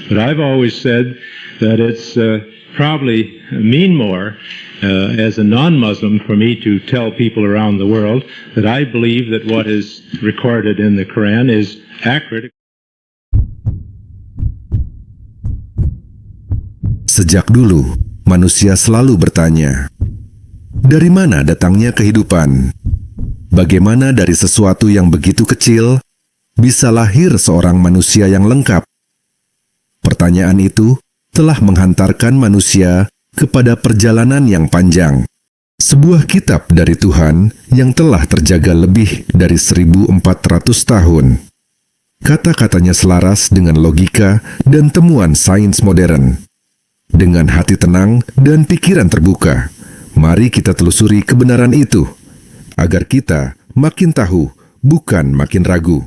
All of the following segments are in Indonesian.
But I've always said that it's probably mean more as a non-Muslim for me to tell people around the world that I believe that what is recorded in the Quran is accurate. Sejak dulu, manusia selalu bertanya, dari mana datangnya kehidupan? Bagaimana dari sesuatu yang begitu kecil bisa lahir seorang manusia yang lengkap? Pertanyaan itu telah menghantarkan manusia kepada perjalanan yang panjang. Sebuah kitab dari Tuhan yang telah terjaga lebih dari 1400 tahun. Kata-katanya selaras dengan logika dan temuan sains modern. Dengan hati tenang dan pikiran terbuka, mari kita telusuri kebenaran itu, agar kita makin tahu, bukan makin ragu.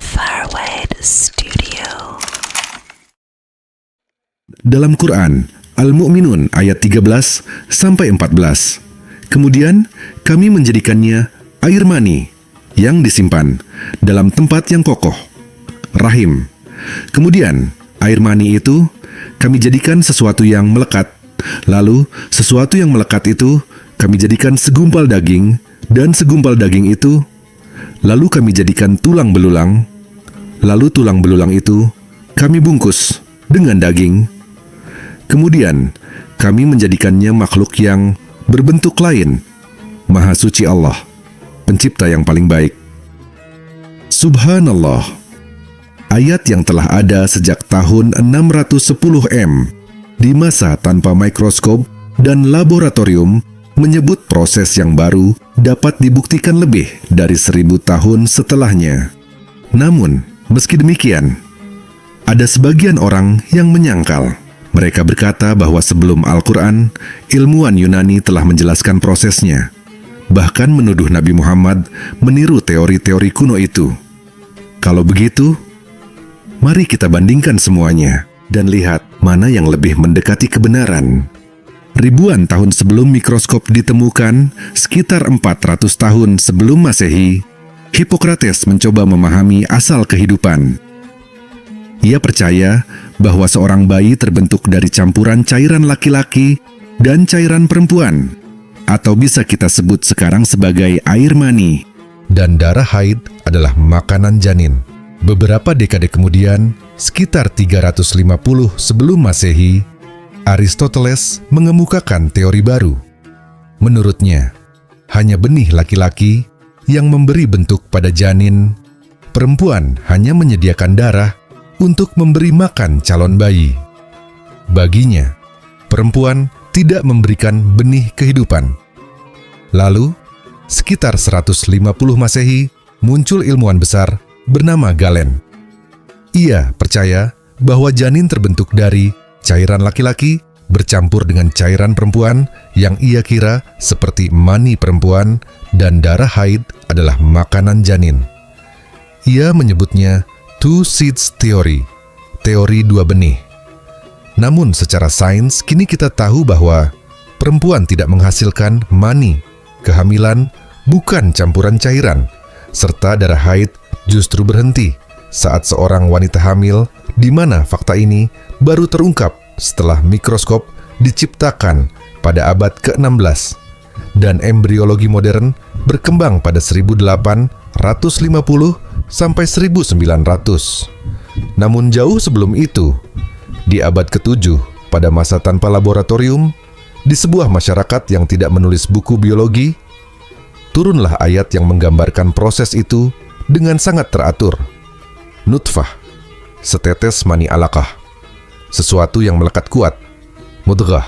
Farwade Studio. Dalam Quran, Al-Mu'minun ayat 13 sampai 14. Kemudian kami menjadikannya air mani yang disimpan dalam tempat yang kokoh, rahim. Kemudian air mani itu kami jadikan sesuatu yang melekat. Lalu sesuatu yang melekat itu kami jadikan segumpal daging, dan segumpal daging itu lalu kami jadikan tulang belulang. Lalu tulang belulang itu kami bungkus dengan daging. Kemudian kami menjadikannya makhluk yang berbentuk lain. Maha suci Allah, pencipta yang paling baik. Subhanallah. Ayat yang telah ada sejak tahun 610 M di masa tanpa mikroskop dan laboratorium menyebut proses yang baru dapat dibuktikan lebih dari 1000 tahun setelahnya. Namun, meski demikian, ada sebagian orang yang menyangkal. Mereka berkata bahwa sebelum Al-Quran, ilmuwan Yunani telah menjelaskan prosesnya, bahkan menuduh Nabi Muhammad meniru teori-teori kuno itu. Kalau begitu, mari kita bandingkan semuanya dan lihat mana yang lebih mendekati kebenaran. Ribuan tahun sebelum mikroskop ditemukan, sekitar 400 tahun sebelum Masehi, Hippocrates mencoba memahami asal kehidupan. Ia percaya bahwa seorang bayi terbentuk dari campuran cairan laki-laki dan cairan perempuan, atau bisa kita sebut sekarang sebagai air mani. Dan darah haid adalah makanan janin. Beberapa dekade kemudian, sekitar 350 sebelum Masehi, Aristoteles mengemukakan teori baru. Menurutnya, hanya benih laki-laki yang memberi bentuk pada janin, perempuan hanya menyediakan darah untuk memberi makan calon bayi. Baginya, perempuan tidak memberikan benih kehidupan. Lalu, sekitar 150 Masehi, muncul ilmuwan besar bernama Galen. Ia percaya bahwa janin terbentuk dari cairan laki-laki bercampur dengan cairan perempuan yang ia kira seperti mani perempuan, dan darah haid adalah makanan janin. Ia menyebutnya two seeds theory, teori dua benih. Namun secara sains kini kita tahu bahwa perempuan tidak menghasilkan mani, kehamilan bukan campuran cairan, serta darah haid justru berhenti saat seorang wanita hamil, di mana fakta ini baru terungkap setelah mikroskop diciptakan pada abad ke-16 dan embriologi modern berkembang pada 1850 sampai 1900. Namun jauh sebelum itu, di abad ke-7 pada masa tanpa laboratorium, di sebuah masyarakat yang tidak menulis buku biologi, turunlah ayat yang menggambarkan proses itu dengan sangat teratur. Nutfah, setetes mani alaqah, sesuatu yang melekat kuat. Mudghah,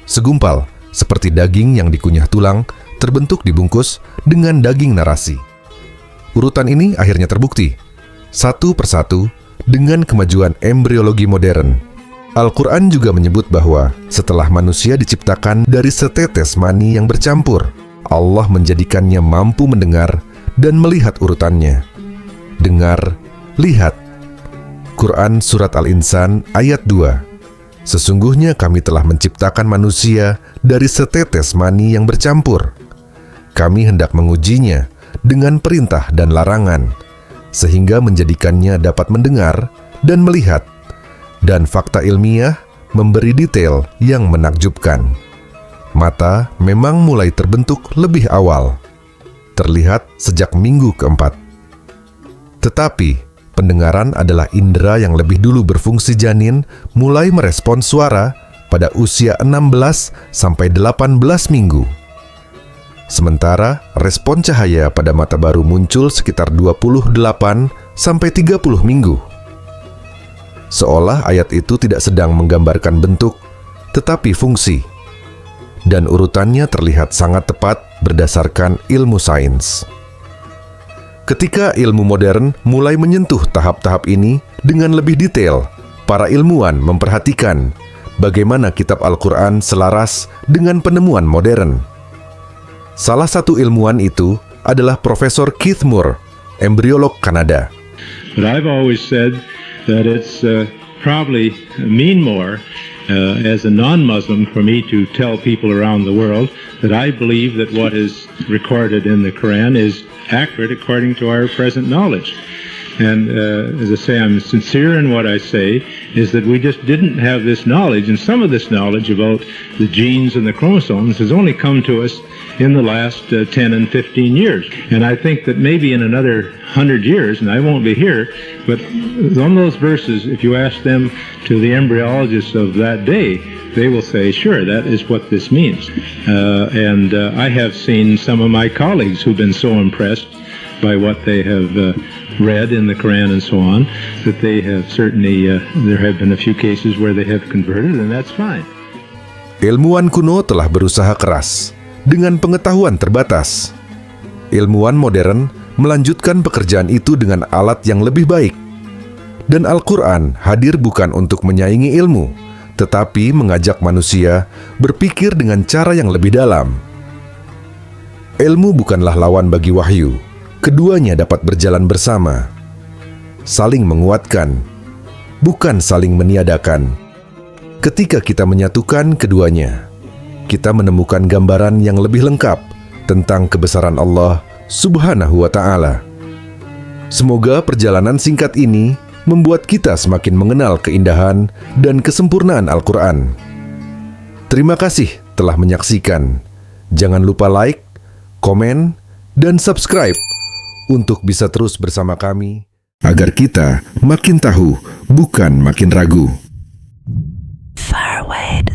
segumpal seperti daging yang dikunyah tulang, terbentuk dibungkus dengan daging narasi. Urutan ini akhirnya terbukti, satu persatu, dengan kemajuan embriologi modern. Al-Quran juga menyebut bahwa setelah manusia diciptakan dari setetes mani yang bercampur, Allah menjadikannya mampu mendengar dan melihat urutannya. Dengar, lihat. Quran Surat Al-Insan ayat 2. Sesungguhnya kami telah menciptakan manusia dari setetes mani yang bercampur. Kami hendak mengujinya dengan perintah dan larangan. sehingga menjadikannya dapat mendengar dan melihat, dan fakta ilmiah memberi detail yang menakjubkan. Mata memang mulai terbentuk lebih awal, terlihat sejak minggu keempat. Tetapi, pendengaran adalah indera yang lebih dulu berfungsi janin mulai merespons suara pada usia 16 sampai 18 minggu. Sementara respon cahaya pada mata baru muncul sekitar 28 sampai 30 minggu. Seolah ayat itu tidak sedang menggambarkan bentuk, tetapi fungsi. Dan urutannya terlihat sangat tepat berdasarkan ilmu sains. Ketika ilmu modern mulai menyentuh tahap-tahap ini dengan lebih detail, para ilmuwan memperhatikan bagaimana kitab Al-Quran selaras dengan penemuan modern. Salah satu ilmuwan itu adalah Profesor Keith Moore, embriolog Kanada. But I've always said that it's probably mean more as a non-Muslim for me to tell people around the world that I believe that what is recorded in the Quran is accurate according to our present knowledge. And as I say, I'm sincere in what I say, is that we just didn't have this knowledge, and some of this knowledge about the genes and the chromosomes has only come to us in the last 10 and 15 years. And I think that maybe in another 100 years, and I won't be here, but on those verses, if you ask them to the embryologists of that day, they will say, sure, that is what this means. And I have seen some of my colleagues who've been so impressed by what they have read in the Quran and so on, that they have certainly, there have been a few cases where they have converted, and that's fine. Ilmuwan kuno telah berusaha keras dengan pengetahuan terbatas. Ilmuwan modern melanjutkan pekerjaan itu dengan alat yang lebih baik. Dan Al-Quran hadir bukan untuk menyaingi ilmu, tetapi mengajak manusia berpikir dengan cara yang lebih dalam. Ilmu bukanlah lawan bagi wahyu. Keduanya dapat berjalan bersama, saling menguatkan, bukan saling meniadakan. Ketika kita menyatukan keduanya, kita menemukan gambaran yang lebih lengkap tentang kebesaran Allah Subhanahu wa Ta'ala. Semoga perjalanan singkat ini membuat kita semakin mengenal keindahan dan kesempurnaan Al-Quran. Terima kasih telah menyaksikan. Jangan lupa like, komen, dan subscribe untuk bisa terus bersama kami, agar kita makin tahu, bukan makin ragu. Faraway to